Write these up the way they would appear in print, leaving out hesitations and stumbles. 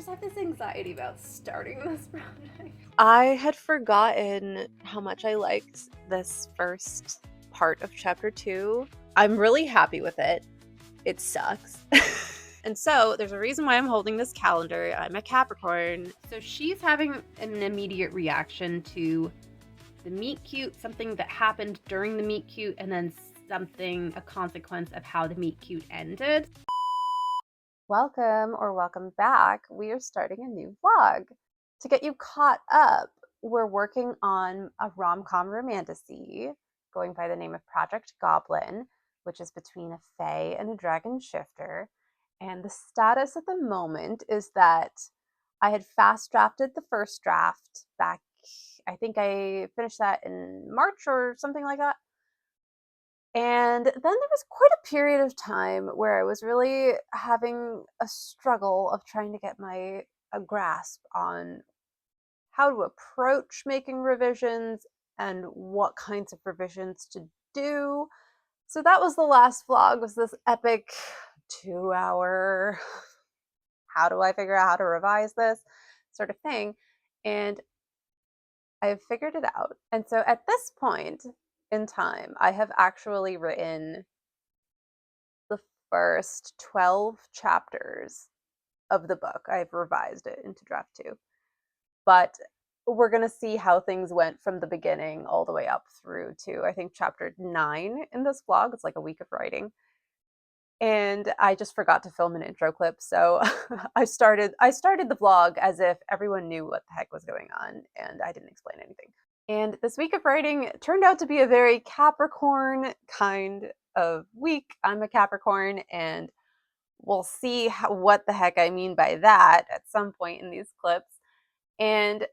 just have this anxiety about starting this project. I had forgotten how much I liked this first part of chapter 2. I'm really happy with it. It sucks. And so there's a reason why I'm holding this calendar. I'm a Capricorn. So she's having an immediate reaction to the meet cute, something that happened during the meet cute, and then a consequence of how the meet cute ended. Welcome or welcome back. We are starting a new vlog. To get you caught up, we're working on a rom-com romantasy going by the name of Project Goblin, which is between a fae and a dragon shifter. And the status at the moment is that I had fast drafted the first draft back, I think I finished that in March or something like that. And then there was quite a period of time where I was really having a struggle of trying to get a grasp on how to approach making revisions and what kinds of revisions to do. So that was the last vlog, was this epic 2-hour how do I figure out how to revise this sort of thing. And I've figured it out. And so at this point in time, I have actually written the first 12 chapters of the book. I've revised it into draft 2. But we're going to see how things went from the beginning all the way up through to, I think, chapter 9 in this vlog. It's like a week of writing. And I just forgot to film an intro clip, so I started the vlog as if everyone knew what the heck was going on, and I didn't explain anything. And this week of writing turned out to be a very Capricorn kind of week. I'm a Capricorn, and we'll see what the heck I mean by that at some point in these clips. And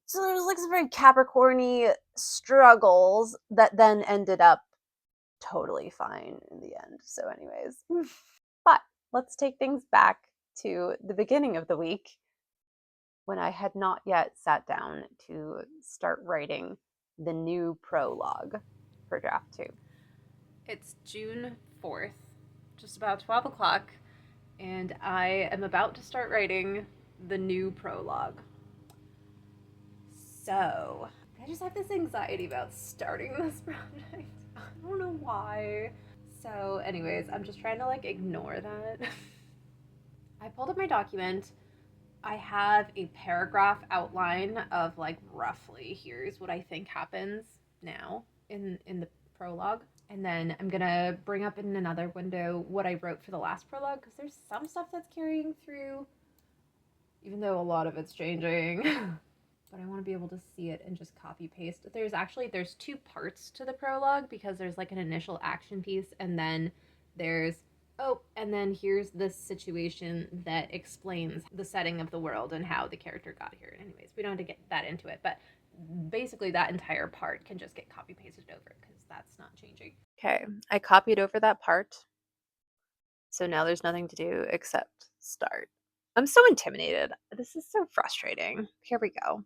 so there's like some very Capricorn-y struggles that then ended up totally fine in the end. So anyways, but let's take things back to the beginning of the week when I had not yet sat down to start writing the new prologue for draft 2. It's June 4th, just about 12 o'clock, and I am about to start writing the new prologue. So, I just have this anxiety about starting this project. I don't know why. So, anyways, I'm just trying to ignore that. I pulled up my document. I have a paragraph outline of roughly here's what I think happens now in the prologue. And then I'm gonna bring up in another window what I wrote for the last prologue, because there's some stuff that's carrying through, even though a lot of it's changing. But I want to be able to see it and just copy paste. There's two parts to the prologue, because there's an initial action piece, and then there's and then here's this situation that explains the setting of the world and how the character got here. Anyways, we don't have to get that into it, but basically that entire part can just get copy pasted over, because that's not changing. Okay, I copied over that part. So now there's nothing to do except start. I'm so intimidated. This is so frustrating. Here we go.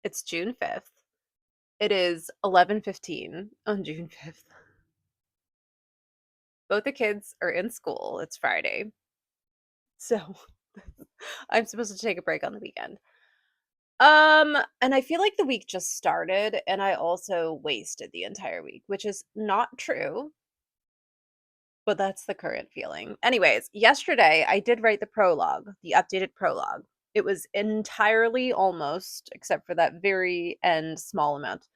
It's June 5th. It is 11:15 on June 5th. Both the kids are in school. It's Friday. So I'm supposed to take a break on the weekend. And I feel like the week just started and I also wasted the entire week, which is not true, but that's the current feeling. Anyways, yesterday I did write the prologue, the updated prologue. It was entirely, almost, except for that very end small amount,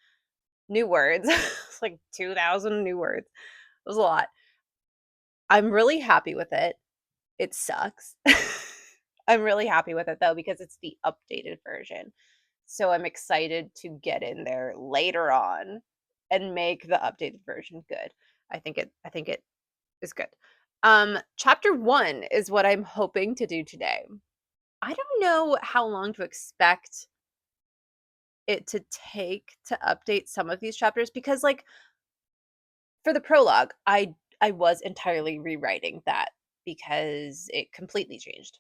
new words. It's like 2,000 new words. It was a lot. I'm really happy with it. It sucks. I'm really happy with it though, because it's the updated version. So I'm excited to get in there later on and make the updated version good. I think it is good. Chapter 1 is what I'm hoping to do today. I don't know how long to expect it to take to update some of these chapters because like for the prologue, I was entirely rewriting that because it completely changed.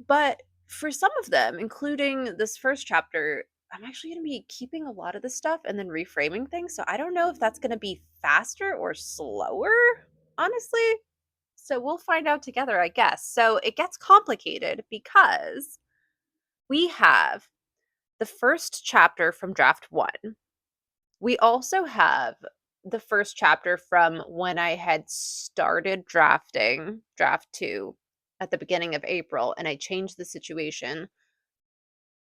But for some of them, including this first chapter, I'm actually going to be keeping a lot of this stuff and then reframing things. So I don't know if that's going to be faster or slower, honestly. So we'll find out together, I guess. So it gets complicated because we have the first chapter from draft 1. We also have the first chapter from when I had started drafting draft 2 at the beginning of April, and I changed the situation.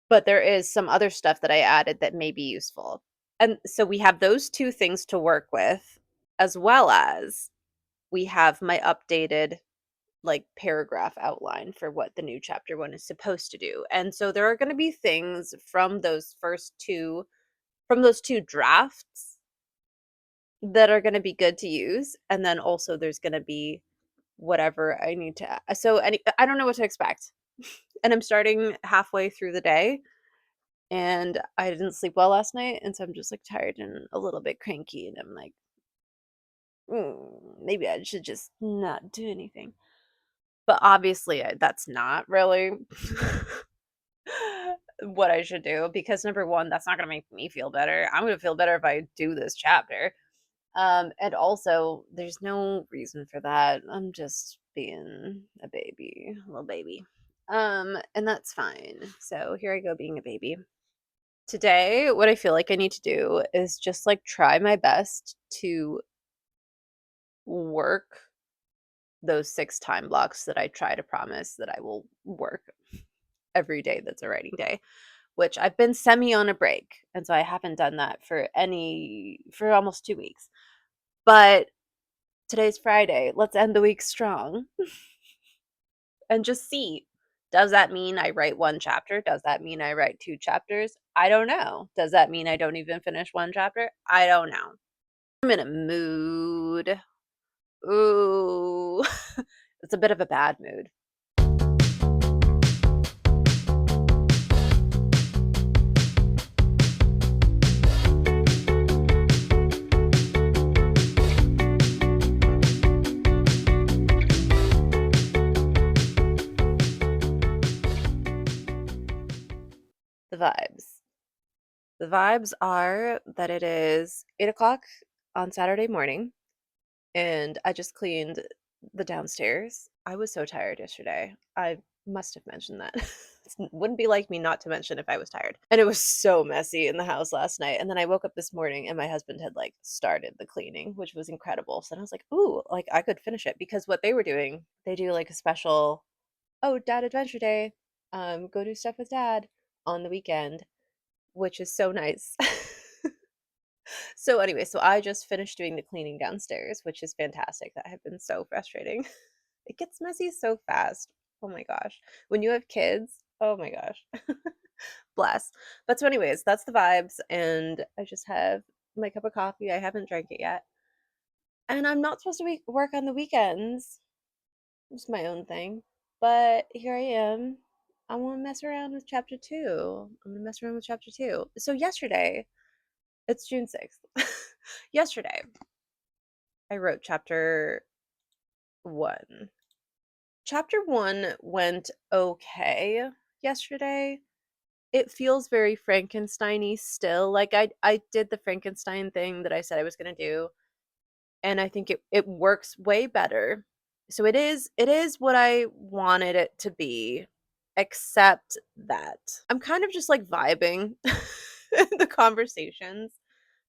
But there is some other stuff that I added that may be useful. And so we have those two things to work with, as well as we have my updated like paragraph outline for what the new chapter 1 is supposed to do. And so there are going to be things from those two drafts that are gonna be good to use, and then also there's gonna be whatever I need to I don't know what to expect. And I'm starting halfway through the day, and I didn't sleep well last night, and so I'm just, like, tired and a little bit cranky, and I'm like, maybe I should just not do anything." But obviously, that's not really what I should do because number 1, that's not gonna make me feel better. I'm gonna feel better if I do this chapter. And also, there's no reason for that. I'm just being a baby, a little baby. And that's fine. So here I go being a baby. Today, what I feel like I need to do is just like try my best to work those 6 time blocks that I try to promise that I will work every day that's a writing day, which I've been semi on a break. And so I haven't done that for almost 2 weeks. But today's Friday. Let's end the week strong and just see. Does that mean I write 1 chapter? Does that mean I write 2 chapters? I don't know. Does that mean I don't even finish 1 chapter? I don't know. I'm in a mood. Ooh. It's a bit of a bad mood. The vibes. The vibes are that it is 8 o'clock on Saturday morning, and I just cleaned the downstairs. I was so tired yesterday. I must have mentioned that. It wouldn't be like me not to mention if I was tired. And it was so messy in the house last night. And then I woke up this morning and my husband had like started the cleaning, which was incredible. So then I was like, ooh, like I could finish it because what they were doing, they do like a special, oh, dad adventure day. Go do stuff with dad on the weekend, which is so nice. So anyway, so I just finished doing the cleaning downstairs, which is fantastic. That had been so frustrating. It gets messy so fast. Oh my gosh. When you have kids, oh my gosh. Bless. But so anyways, that's the vibes and I just have my cup of coffee. I haven't drank it yet. And I'm not supposed to work on the weekends. It's my own thing. But here I am. I want to mess around with chapter 2. I'm going to mess around with chapter 2. So yesterday, it's June 6th. Yesterday, I wrote chapter 1. Chapter 1 went okay yesterday. It feels very Frankenstein-y still. Like I did the Frankenstein thing that I said I was gonna do, and I think it works way better. So it is what I wanted it to be, except that I'm kind of just like vibing the conversations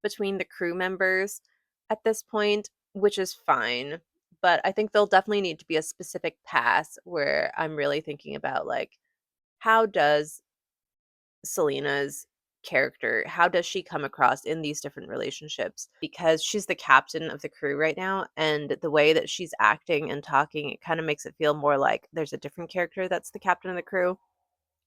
between the crew members at this point, which is fine. But I think there'll definitely need to be a specific pass where I'm really thinking about like how does Selena's character, how does she come across in these different relationships? Because she's the captain of the crew right now, and the way that she's acting and talking, it kind of makes it feel more like there's a different character that's the captain of the crew,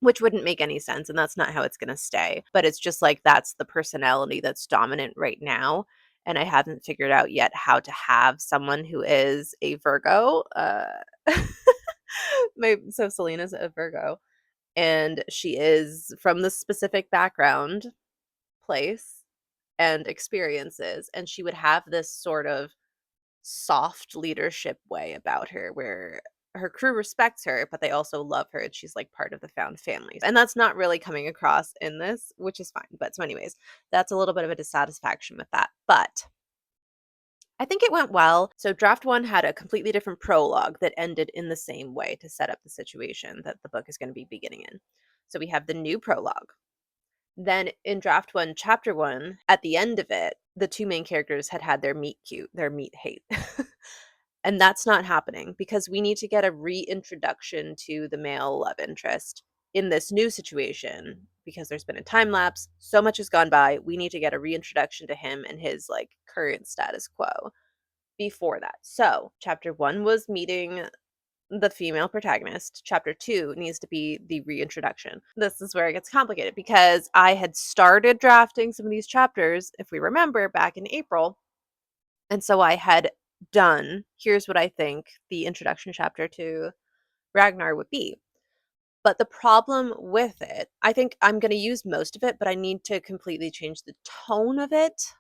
which wouldn't make any sense, and that's not how it's going to stay. But it's just like that's the personality that's dominant right now. And I haven't figured out yet how to have someone who is a Virgo. So Selena's a Virgo, and she is from the specific background, place, and experiences, and she would have this sort of soft leadership way about her where her crew respects her, but they also love her, and she's like part of the found family. And that's not really coming across in this, which is fine. But so, anyways, that's a little bit of a dissatisfaction with that. But I think it went well. So, draft one had a completely different prologue that ended in the same way to set up the situation that the book is going to be beginning in. So, we have the new prologue. Then in draft one, chapter one, at the end of it, the two main characters had their meet cute, their meet hate. And that's not happening because we need to get a reintroduction to the male love interest in this new situation because there's been a time lapse. So much has gone by. We need to get a reintroduction to him and his like current status quo before that. So, chapter one was meeting the female protagonist. Chapter two needs to be the reintroduction. This is where it gets complicated because I had started drafting some of these chapters, if we remember, back in April. And so I had done, here's what I think the introduction chapter to Ragnar would be. But the problem with it, I think I'm going to use most of it, but I need to completely change the tone of it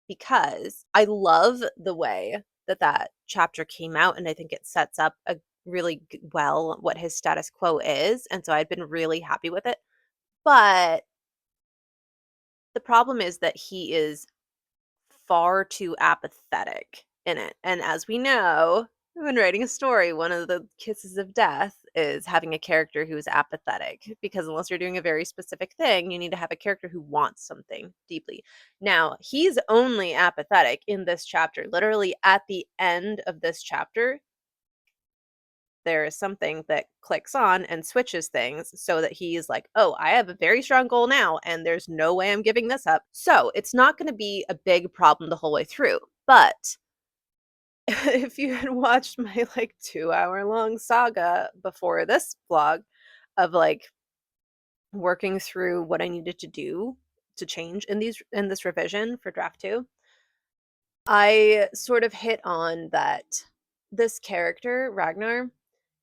because I love the way that that chapter came out, and I think it sets up a really well what his status quo is, and so I'd been really happy with it. But the problem is that he is far too apathetic in it, and as we know, when writing a story, one of the kisses of death is having a character who is apathetic, because unless you're doing a very specific thing, you need to have a character who wants something deeply. Now, he's only apathetic in this chapter. Literally at the end of this chapter, there is something that clicks on and switches things so that he's like, oh, I have a very strong goal now, and there's no way I'm giving this up. So it's not going to be a big problem the whole way through. But if you had watched my like 2 hour long saga before this vlog of like working through what I needed to do to change in this revision for draft two, I sort of hit on that this character, Ragnar,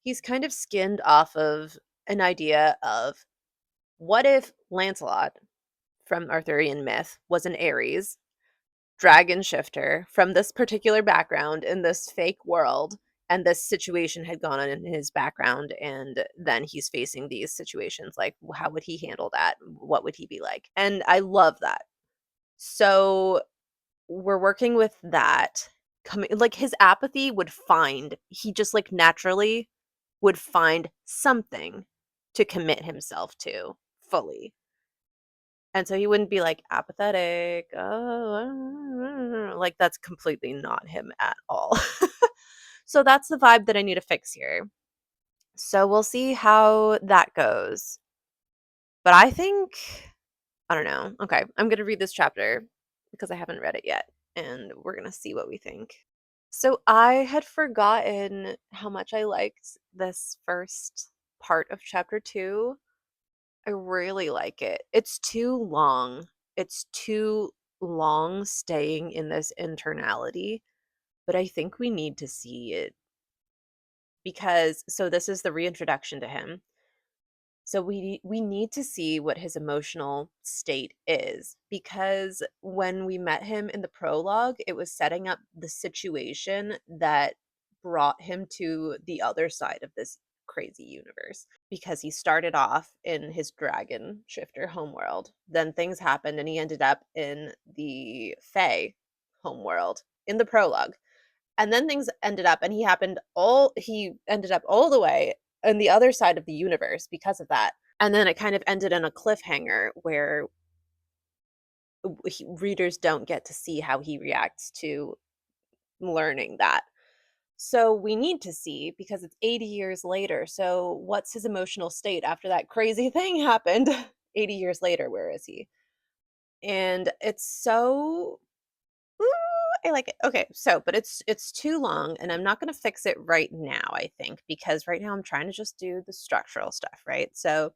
he's kind of skinned off of an idea of what if Lancelot from Arthurian myth was an Ares dragon shifter from this particular background in this fake world, and this situation had gone on in his background, and then he's facing these situations, like how would he handle that, what would he be like? And I love that. So we're working with that coming, like his apathy would find, he just like naturally would find something to commit himself to fully. And so he wouldn't be like apathetic. Oh, like that's completely not him at all. So that's the vibe that I need to fix here. So we'll see how that goes. But I think, I don't know. Okay, I'm going to read this chapter because I haven't read it yet, and we're going to see what we think. So I had forgotten how much I liked this first part of chapter two. I really like it. It's too long. It's too long staying in this internality, but I think we need to see it because so this is the reintroduction to him. So we need to see what his emotional state is because when we met him in the prologue, it was setting up the situation that brought him to the other side of this crazy universe because he started off in his dragon shifter homeworld. Then things happened and he ended up in the Fae homeworld in the prologue. And then things ended up and he ended up all the way on the other side of the universe because of that. And then it kind of ended in a cliffhanger where readers don't get to see how he reacts to learning that. So we need to see because it's 80 years later. So what's his emotional state after that crazy thing happened? 80 years later, where is he? And it's so I like it. Okay, so but it's too long and I'm not going to fix it right now, I think, because right now I'm trying to just do the structural stuff, right? So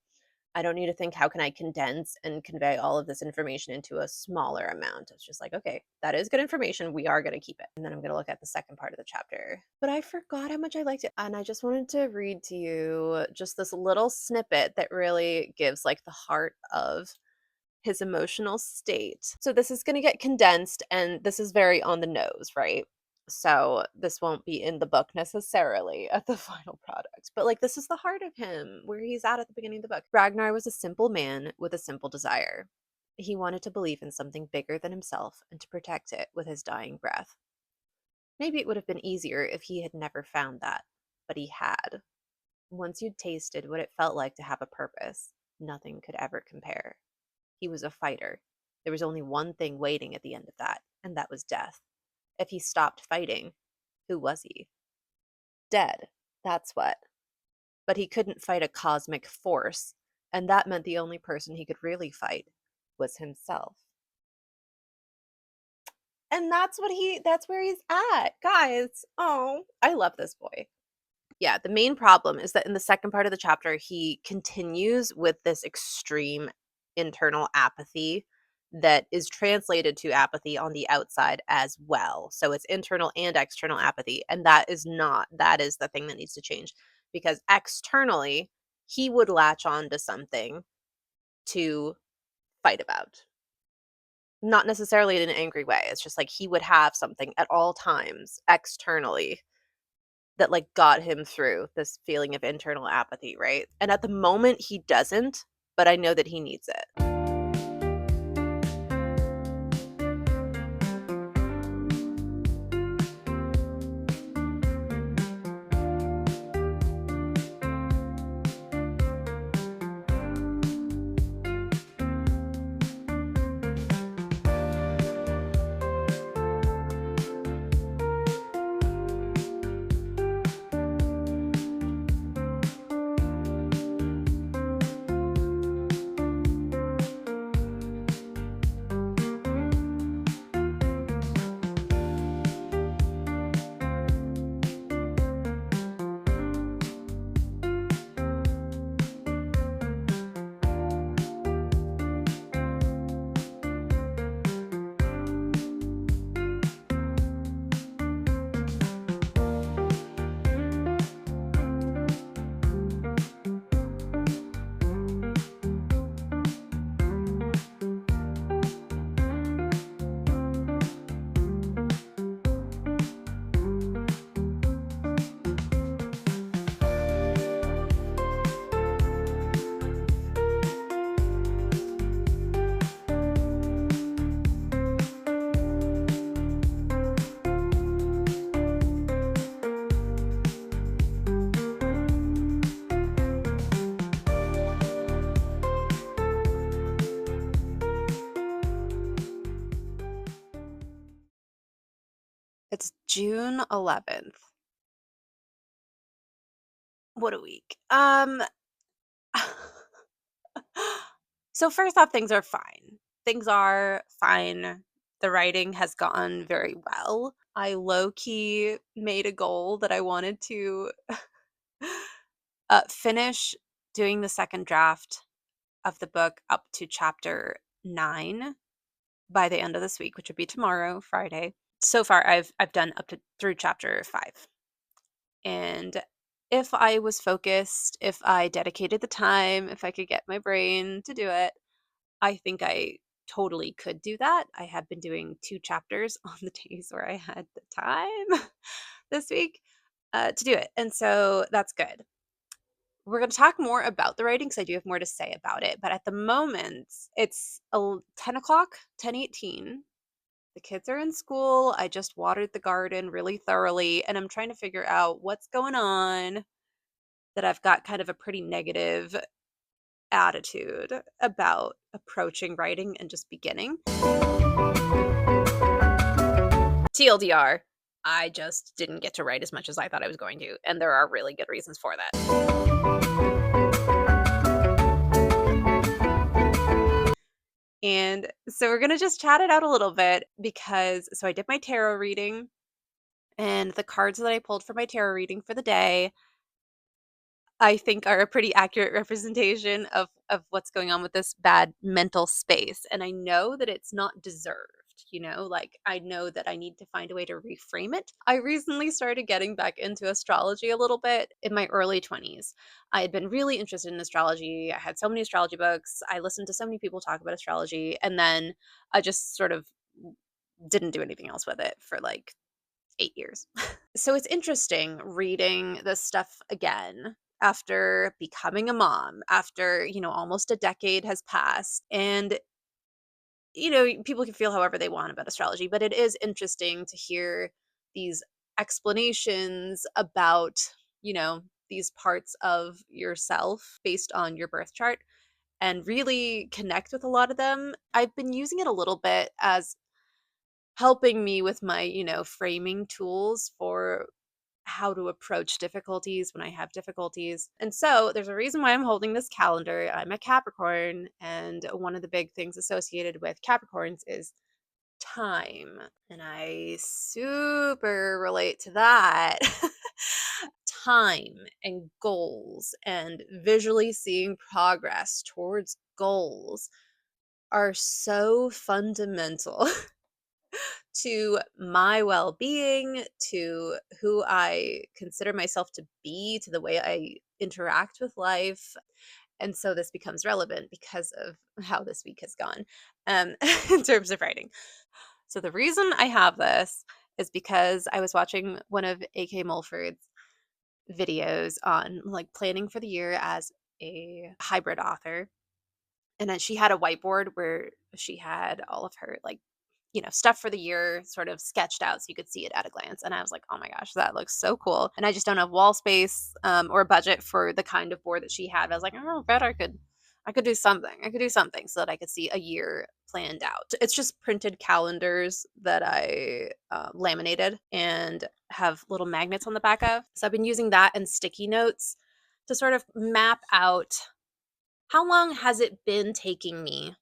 I don't need to think, how can I condense and convey all of this information into a smaller amount? It's just like, okay, that is good information. We are going to keep it. And then I'm going to look at the second part of the chapter. But I forgot how much I liked it. And I just wanted to read to you just this little snippet that really gives like the heart of his emotional state. So this is going to get condensed and this is very on the nose, right? So this won't be in the book necessarily at the final product, but like this is the heart of him where he's at the beginning of the book. Ragnar was a simple man with a simple desire. He wanted to believe in something bigger than himself and to protect it with his dying breath. Maybe it would have been easier if he had never found that, but he had. Once you'd tasted what it felt like to have a purpose, nothing could ever compare. He was a fighter. There was only one thing waiting at the end of that, and that was death. If he stopped fighting, who was he? Dead. That's what. But he couldn't fight a cosmic force, and that meant the only person he could really fight was himself. And that's where he's at. Guys, oh, I love this boy. Yeah, the main problem is that in the second part of the chapter, he continues with this extreme internal apathy that is translated to apathy on the outside as well. So it's internal and external apathy. And that is the thing that needs to change, because externally, he would latch on to something to fight about. Not necessarily in an angry way. It's just like he would have something at all times externally that like got him through this feeling of internal apathy, right? And at the moment he doesn't, but I know that he needs it. It's June 11th. What a week. So first off, things are fine. Things are fine. The writing has gone very well. I low key made a goal that I wanted to finish doing the second draft of the book up to chapter 9 by the end of this week, which would be tomorrow, Friday. So far, I've done up to through chapter 5. And if I was focused, if I dedicated the time, if I could get my brain to do it, I think I totally could do that. I have been doing 2 chapters on the days where I had the time this week to do it. And so that's good. We're going to talk more about the writing because I do have more to say about it. But at the moment, it's 10 o'clock, 10:18. The kids are in school. I just watered the garden really thoroughly, and I'm trying to figure out what's going on, that I've got kind of a pretty negative attitude about approaching writing and just beginning. TLDR, I just didn't get to write as much as I thought I was going to, and there are really good reasons for that. And so we're going to just chat it out a little bit because I did my tarot reading, and the cards that I pulled for my tarot reading for the day I think are a pretty accurate representation of what's going on with this bad mental space. And I know that it's not deserved, like I know that I need to find a way to reframe it. I recently started getting back into astrology a little bit in my early 20s. I had been really interested in astrology. I had so many astrology books. I listened to so many people talk about astrology. And then I just sort of didn't do anything else with it for like 8 years. So it's interesting reading this stuff again after becoming a mom, after, almost a decade has passed. And, people can feel however they want about astrology, but it is interesting to hear these explanations about, these parts of yourself based on your birth chart and really connect with a lot of them. I've been using it a little bit as helping me with my, framing tools for how to approach difficulties when I have difficulties. And so there's a reason why I'm holding this calendar. I'm a Capricorn, and one of the big things associated with Capricorns is time. And I super relate to that. Time and goals and visually seeing progress towards goals are so fundamental to my well being, to who I consider myself to be, to the way I interact with life. And so this becomes relevant because of how this week has gone um, in terms of writing. So the reason I have this is because I was watching one of A.K. Mulford's videos on like planning for the year as a hybrid author. And then she had a whiteboard where she had all of her like stuff for the year sort of sketched out so you could see it at a glance. And I was like, oh my gosh, that looks so cool. And I just don't have wall space or budget for the kind of board that she had. I was like, oh, I bet I could do something. I could do something so that I could see a year planned out. It's just printed calendars that I laminated and have little magnets on the back of. So I've been using that and sticky notes to sort of map out how long has it been taking me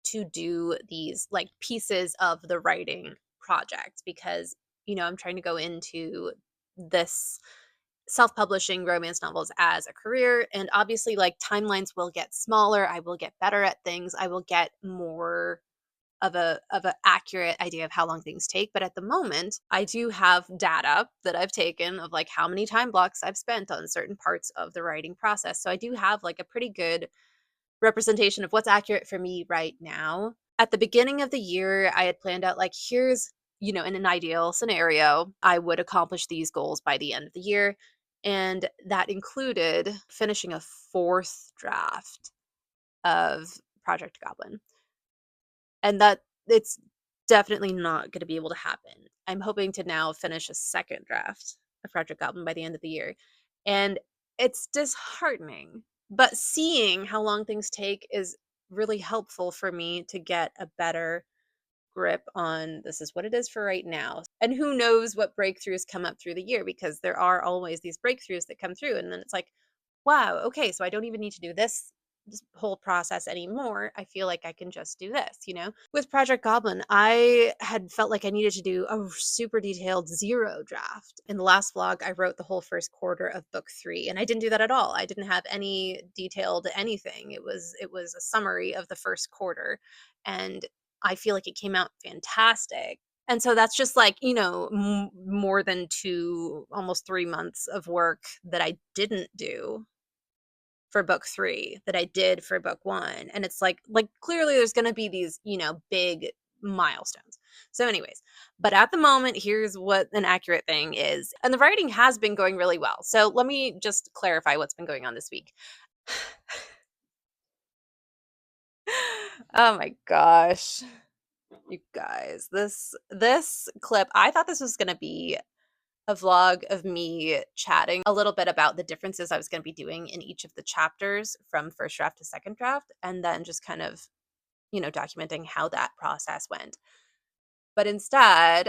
to do these like pieces of the writing project? Because, I'm trying to go into this self-publishing romance novels as a career, and obviously like timelines will get smaller. I will get better at things. I will get more of a accurate idea of how long things take. But at the moment, I do have data that I've taken of like how many time blocks I've spent on certain parts of the writing process. So I do have like a pretty good representation of what's accurate for me right now. At the beginning of the year, I had planned out like, here's, in an ideal scenario, I would accomplish these goals by the end of the year. And that included finishing a fourth draft of Project Goblin. And that it's definitely not going to be able to happen. I'm hoping to now finish a second draft of Project Goblin by the end of the year. And it's disheartening, but seeing how long things take is really helpful for me to get a better grip on this is what it is for right now. And who knows what breakthroughs come up through the year, because there are always these breakthroughs that come through. And then it's like, wow, okay, so I don't even need to do this whole process anymore. I feel like I can just do this. With Project Goblin, I had felt like I needed to do a super detailed zero draft. In the last vlog, I wrote the whole first quarter of book 3, and I didn't do that at all. I didn't have any detailed anything. It was a summary of the first quarter, and I feel like it came out fantastic. And so that's just like, more than 2, almost 3 months of work that I didn't do for book 3 that I did for book 1. And it's like clearly there's going to be these, big milestones. So anyways, but at the moment, here's what an accurate thing is. And the writing has been going really well. So let me just clarify what's been going on this week. Oh my gosh. You guys, this clip, I thought this was going to be a vlog of me chatting a little bit about the differences I was going to be doing in each of the chapters from first draft to second draft, and then just kind of, documenting how that process went. But instead,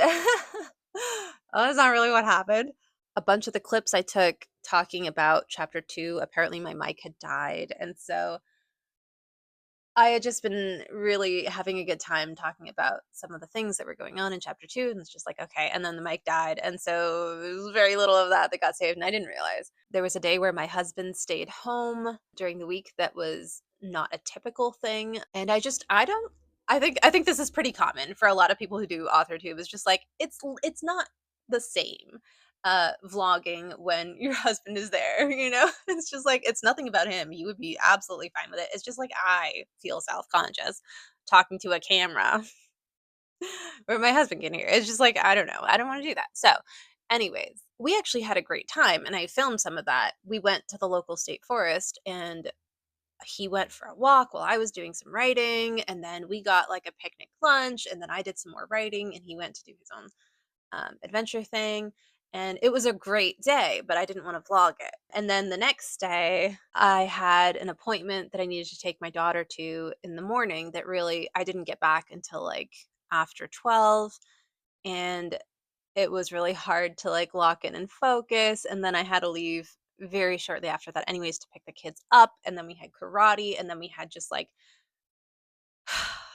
that's not really what happened. A bunch of the clips I took talking about chapter 2, apparently my mic had died. And so I had just been really having a good time talking about some of the things that were going on in chapter 2, and it's just like, okay, and then the mic died, and so there was very little of that got saved, and I didn't realize. There was a day where my husband stayed home during the week that was not a typical thing, and I think this is pretty common for a lot of people who do AuthorTube. It's just like it's not the same vlogging when your husband is there, you know? It's just like it's nothing about him. He would be absolutely fine with it. It's just like I feel self-conscious talking to a camera where my husband can hear. It's just like I don't know. I don't want to do that. So, anyways, we actually had a great time and I filmed some of that. We went to the local state forest and he went for a walk while I was doing some writing, and then we got like a picnic lunch, and then I did some more writing and he went to do his own adventure thing. And it was a great day, but I didn't want to vlog it. And then the next day, I had an appointment that I needed to take my daughter to in the morning that really I didn't get back until like after 12. And it was really hard to like lock in and focus. And then I had to leave very shortly after that, anyways, to pick the kids up. And then we had karate. And then we had just like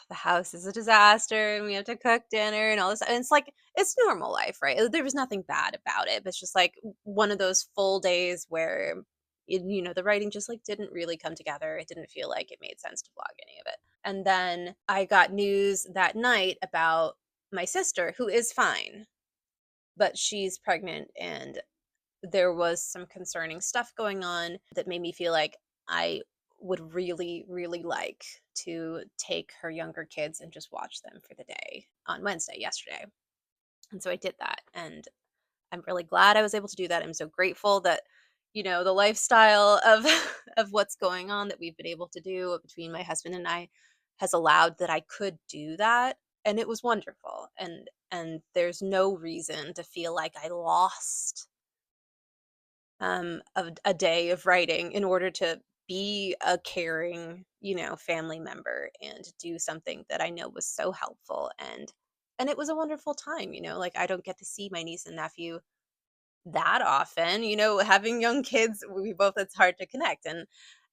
the house is a disaster and we have to cook dinner and all this. And it's like, it's normal life, right? There was nothing bad about it. But it's just like one of those full days where, the writing just like didn't really come together. It didn't feel like it made sense to vlog any of it. And then I got news that night about my sister, who is fine, but she's pregnant and there was some concerning stuff going on that made me feel like I would really, really like to take her younger kids and just watch them for the day on Wednesday, yesterday. And so I did that. And I'm really glad I was able to do that. I'm so grateful that, the lifestyle of of what's going on that we've been able to do between my husband and I has allowed that I could do that. And it was wonderful. And there's no reason to feel like I lost a day of writing in order to be a caring, family member and do something that I know was so helpful. And it was a wonderful time, like I don't get to see my niece and nephew that often, having young kids, we both, it's hard to connect.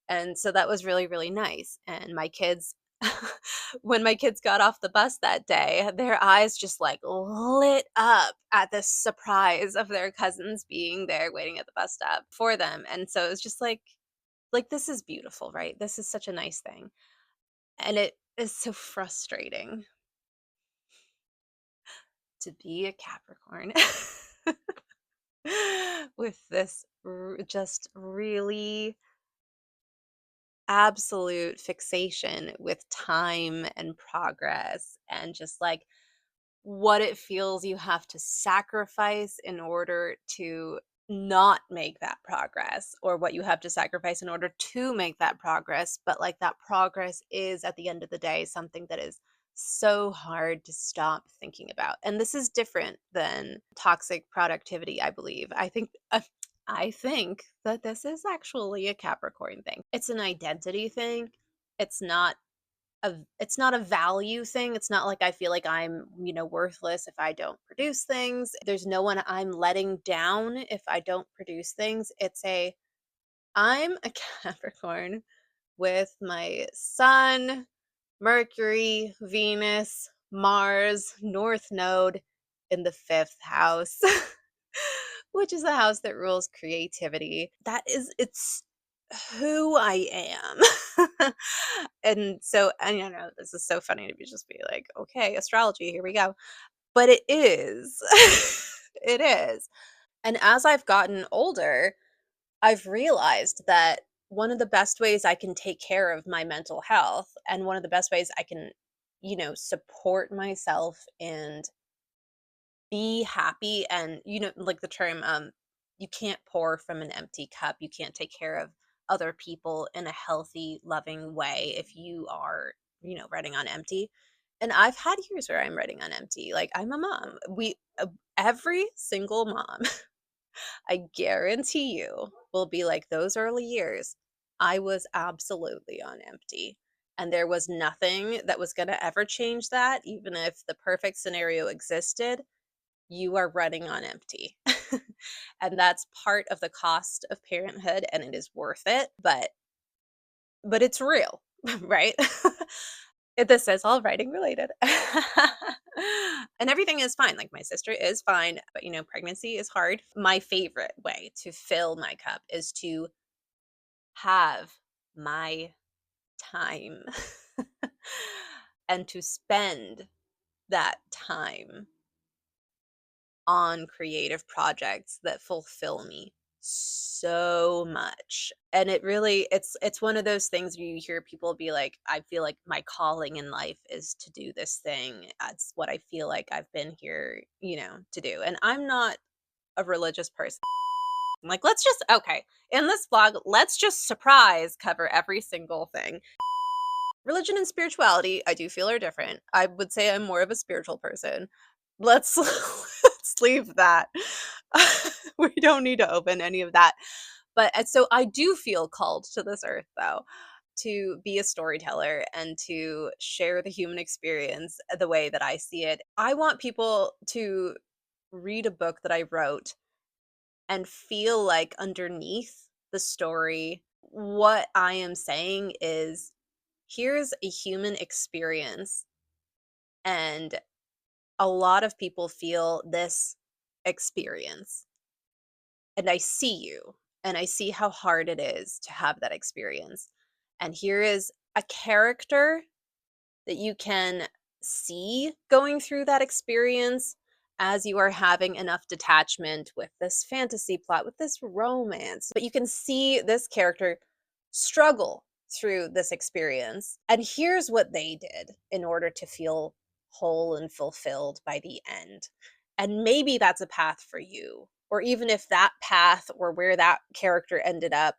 And so that was really, really nice. And my kids, when my kids got off the bus that day, their eyes just like lit up at the surprise of their cousins being there waiting at the bus stop for them. And so it was just like this is beautiful, right? This is such a nice thing. And it is so frustrating to be a Capricorn with this just really absolute fixation with time and progress and just like what it feels you have to sacrifice in order to not make that progress, or what you have to sacrifice in order to make that progress. But like that progress is at the end of the day something that is so hard to stop thinking about. And this is different than toxic productivity, I believe. I think that this is actually a Capricorn thing. It's an identity thing. It's not it's not a value thing. It's not like I feel like I'm, worthless if I don't produce things. There's no one I'm letting down if I don't produce things. I'm a Capricorn with my sun, Mercury, Venus, Mars, North Node in the fifth house, which is the house that rules creativity. It's who I am. And so, and this is so funny to be like, okay, astrology, here we go. But it is. It is. And as I've gotten older, I've realized that one of the best ways I can take care of my mental health and one of the best ways I can, support myself and be happy and, like the term, you can't pour from an empty cup. You can't take care of other people in a healthy, loving way if you are, running on empty. And I've had years where I'm running on empty. Like I'm a mom. Every single mom I guarantee you will be like those early years. I was absolutely on empty. And there was nothing that was going to ever change that. Even if the perfect scenario existed, you are running on empty. And that's part of the cost of parenthood and it is worth it, but it's real, right? This is all writing related. And everything is fine. Like, my sister is fine, but pregnancy is hard. My favorite way to fill my cup is to have my time and to spend that time on creative projects that fulfill me so much. And it's one of those things where you hear people be like, I feel like my calling in life is to do this thing. That's what I feel like I've been here, to do. And I'm not a religious person. I'm like, okay, in this vlog, let's just surprise cover every single thing. Religion and spirituality, I do feel, are different. I would say I'm more of a spiritual person. Let's let's leave that. We don't need to open any of that. But so I do feel called to this earth, though, to be a storyteller and to share the human experience the way that I see it. I want people to read a book that I wrote and feel like underneath the story, what I am saying is, here's a human experience, and a lot of people feel this experience. And I see you, and I see how hard it is to have that experience. And here is a character that you can see going through that experience as you are having enough detachment with this fantasy plot, with this romance. But you can see this character struggle through this experience. And here's what they did in order to feel whole and fulfilled by the end. And maybe that's a path for you. Or even if that path or where that character ended up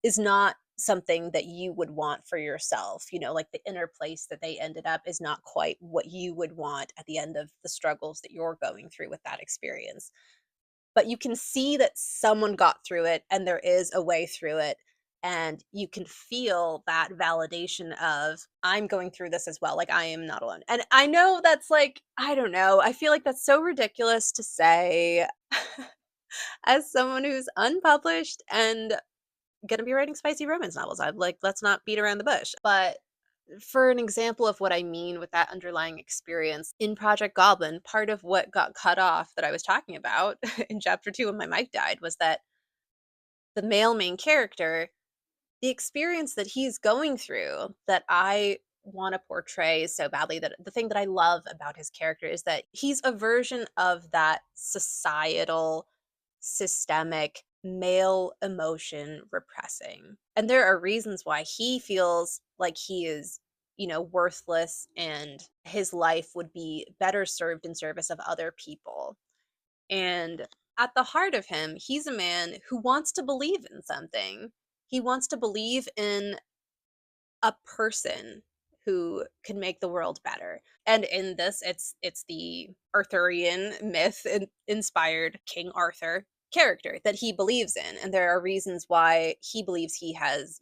is not something that you would want for yourself, like the inner place that they ended up is not quite what you would want at the end of the struggles that you're going through with that experience. But you can see that someone got through it and there is a way through it. And you can feel that validation of, I'm going through this as well. Like, I am not alone. And I know that's like, I don't know. I feel like that's so ridiculous to say as someone who's unpublished and gonna be writing spicy romance novels. I'm like, let's not beat around the bush. But for an example of what I mean with that underlying experience, in Project Goblin, part of what got cut off that I was talking about in chapter 2 when my mic died was that the male main character, the experience that he's going through that I want to portray so badly, that the thing that I love about his character is that he's a version of that societal, systemic male emotion repressing. And there are reasons why he feels like he is, worthless, and his life would be better served in service of other people. And at the heart of him, he's a man who wants to believe in something. He wants to believe in a person who can make the world better. And in this, it's the Arthurian myth inspired King Arthur character that he believes in. And there are reasons why he believes he has,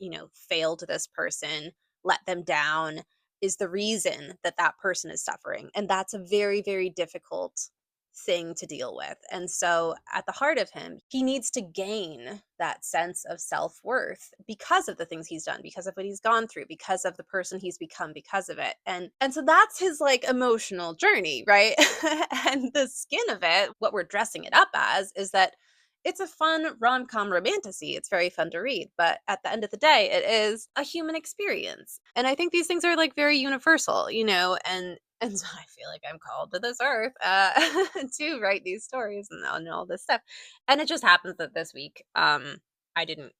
failed this person, let them down, is the reason that that person is suffering. And that's a very, very difficult thing to deal with. And so at the heart of him, he needs to gain that sense of self-worth because of the things he's done, because of what he's gone through, because of the person he's become because of it. And so that's his like emotional journey, right? And the skin of it, what we're dressing it up as, is that it's a fun rom-com romantasy. It's very fun to read, but at the end of the day, it is a human experience. And I think these things are like very universal, and so I feel like I'm called to this earth to write these stories and all this stuff. And it just happens that this week, I didn't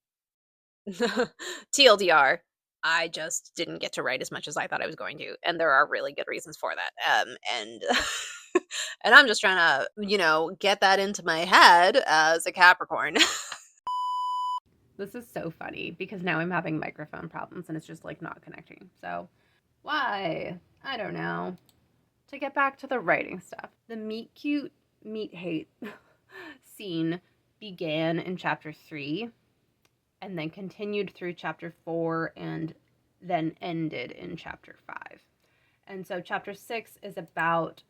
TLDR, I just didn't get to write as much as I thought I was going to, and there are really good reasons for that. And and I'm just trying to, get that into my head as a Capricorn. This is so funny because now I'm having microphone problems and it's just like not connecting. So, why? I don't know. To get back to the writing stuff, the meet cute, meet hate scene began in chapter 3 and then continued through chapter 4 and then ended in chapter 5. And so chapter 6 is about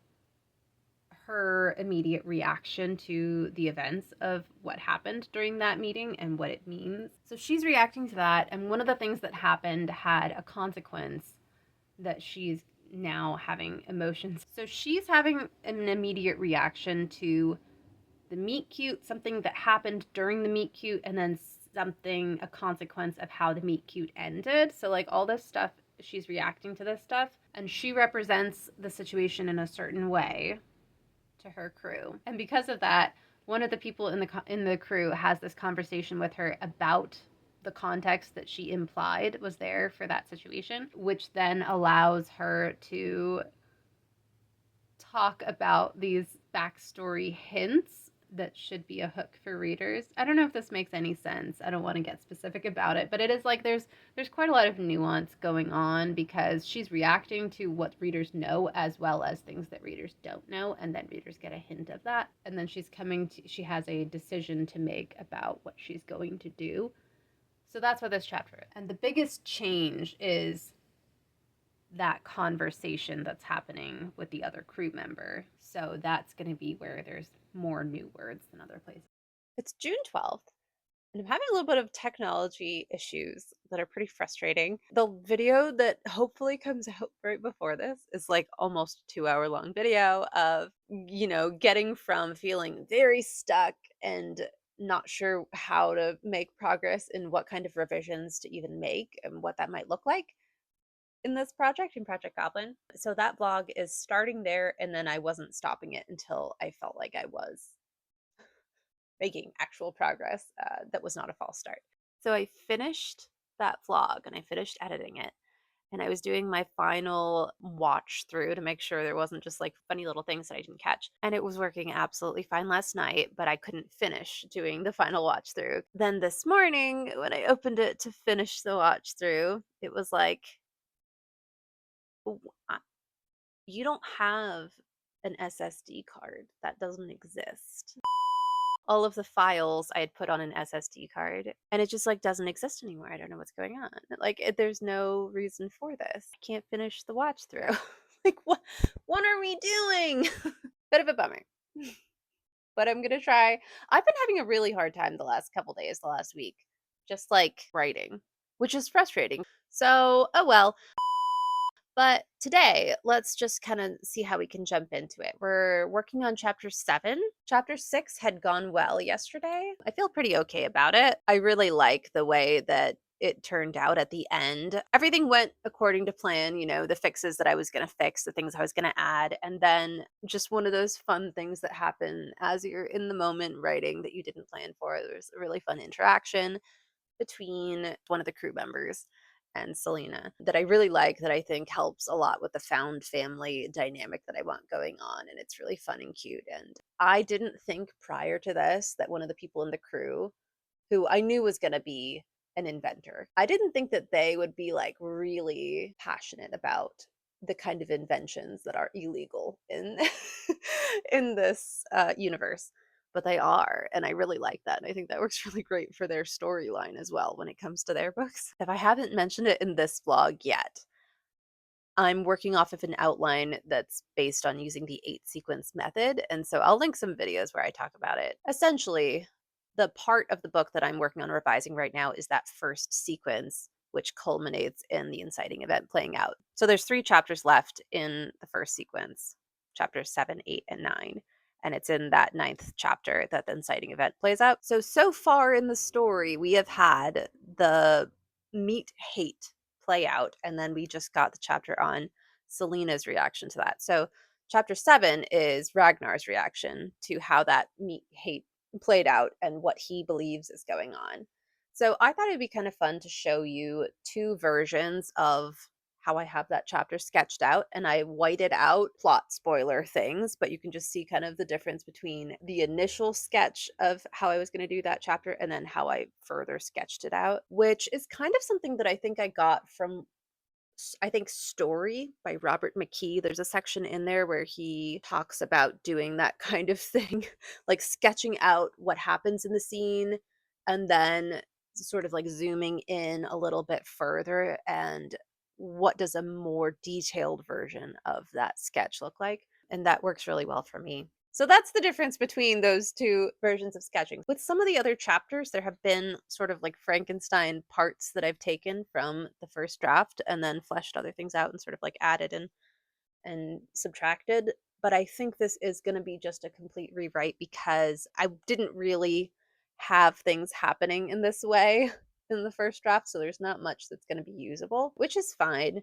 her immediate reaction to the events of what happened during that meeting and what it means. So she's reacting to that, and one of the things that happened had a consequence that she's now having emotions. So she's having an immediate reaction to the meet cute, something that happened during the meet cute, and then something, a consequence of how the meet cute ended. So, like, all this stuff, she's reacting to this stuff, and she represents the situation in a certain way to her crew. And because of that, one of the people in the crew has this conversation with her about the context that she implied was there for that situation, which then allows her to talk about these backstory hints that should be a hook for readers. I don't know if this makes any sense. I don't want to get specific about it, but it is like there's quite a lot of nuance going on because she's reacting to what readers know as well as things that readers don't know, and then readers get a hint of that. And then she has a decision to make about what she's going to do. So that's what this chapter is. And the biggest change is that conversation that's happening with the other crew member. So that's going to be where there's more new words than other places. It's June 12th, and I'm having a little bit of technology issues that are pretty frustrating. The video that hopefully comes out right before this is like almost a 2-hour long video of, getting from feeling very stuck and not sure how to make progress in what kind of revisions to even make and what that might look like in this project, in Project Goblin. So that vlog is starting there, and then I wasn't stopping it until I felt like I was making actual progress that was not a false start. So I finished that vlog and I finished editing it. And I was doing my final watch through to make sure there wasn't just like funny little things that I didn't catch. And it was working absolutely fine last night, but I couldn't finish doing the final watch through. Then this morning, when I opened it to finish the watch through, it was like, you don't have an SSD card. That doesn't exist. All of the files I had put on an SSD card, and it just like doesn't exist anymore. I don't know what's going on. Like there's no reason for this. I can't finish the watch through. Like what are we doing? Bit of a bummer. But I'm going to try. I've been having a really hard time the last couple days, the last week, just like writing, which is frustrating. So, oh well. But today, let's just kind of see how we can jump into it. We're working on chapter 7. Chapter 6 had gone well yesterday. I feel pretty okay about it. I really like the way that it turned out at the end. Everything went according to plan, the fixes that I was going to fix, the things I was going to add, and then just one of those fun things that happen as you're in the moment writing that you didn't plan for. There's a really fun interaction between one of the crew members and Selena that I really like, that I think helps a lot with the found family dynamic that I want going on. And it's really fun and cute. And I didn't think prior to this that one of the people in the crew, who I knew was going to be an inventor, I didn't think that they would be like really passionate about the kind of inventions that are illegal in in this universe, but they are, and I really like that, and I think that works really great for their storyline as well when it comes to their books. If I haven't mentioned it in this vlog yet, I'm working off of an outline that's based on using the 8 sequence method, and so I'll link some videos where I talk about it. Essentially, the part of the book that I'm working on revising right now is that first sequence, which culminates in the inciting event playing out. So there's 3 chapters left in the first sequence, chapters 7, 8, and 9. And it's in that 9th chapter that the inciting event plays out. So far in the story, we have had the meet hate play out, and then we just got the chapter on Selena's reaction to that. So chapter 7 is Ragnar's reaction to how that meet hate played out and what he believes is going on. So I thought it'd be kind of fun to show you 2 versions of how I have that chapter sketched out, and I whited out plot spoiler things, but you can just see kind of the difference between the initial sketch of how I was going to do that chapter and then how I further sketched it out, which is kind of something that I think I got from Story by Robert McKee. There's a section in there where he talks about doing that kind of thing, like sketching out what happens in the scene and then sort of like zooming in a little bit further and what does a more detailed version of that sketch look like. And that works really well for me. So that's the difference between those two versions of sketching. With some of the other chapters, there have been sort of like Frankenstein parts that I've taken from the first draft and then fleshed other things out and sort of like added and subtracted. But I think this is going to be just a complete rewrite because I didn't really have things happening in this way in the first draft. So there's not much that's going to be usable, which is fine.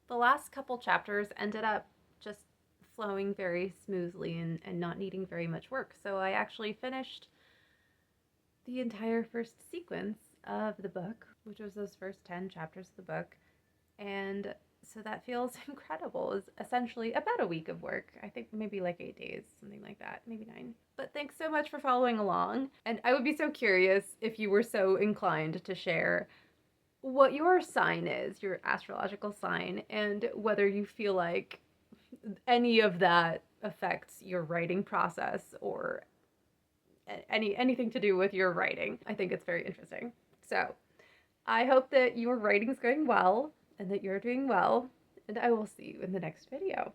The last couple chapters ended up just flowing very smoothly and not needing very much work. So I actually finished the entire first sequence of the book, which was those first 10 chapters of the book. And so that feels incredible. It's essentially about a week of work. I think maybe like 8 days, something like that, maybe 9. But thanks so much for following along. And I would be so curious if you were so inclined to share what your sign is, your astrological sign, and whether you feel like any of that affects your writing process or anything to do with your writing. I think it's very interesting. So, I hope that your writing's going well and that you're doing well, and I will see you in the next video.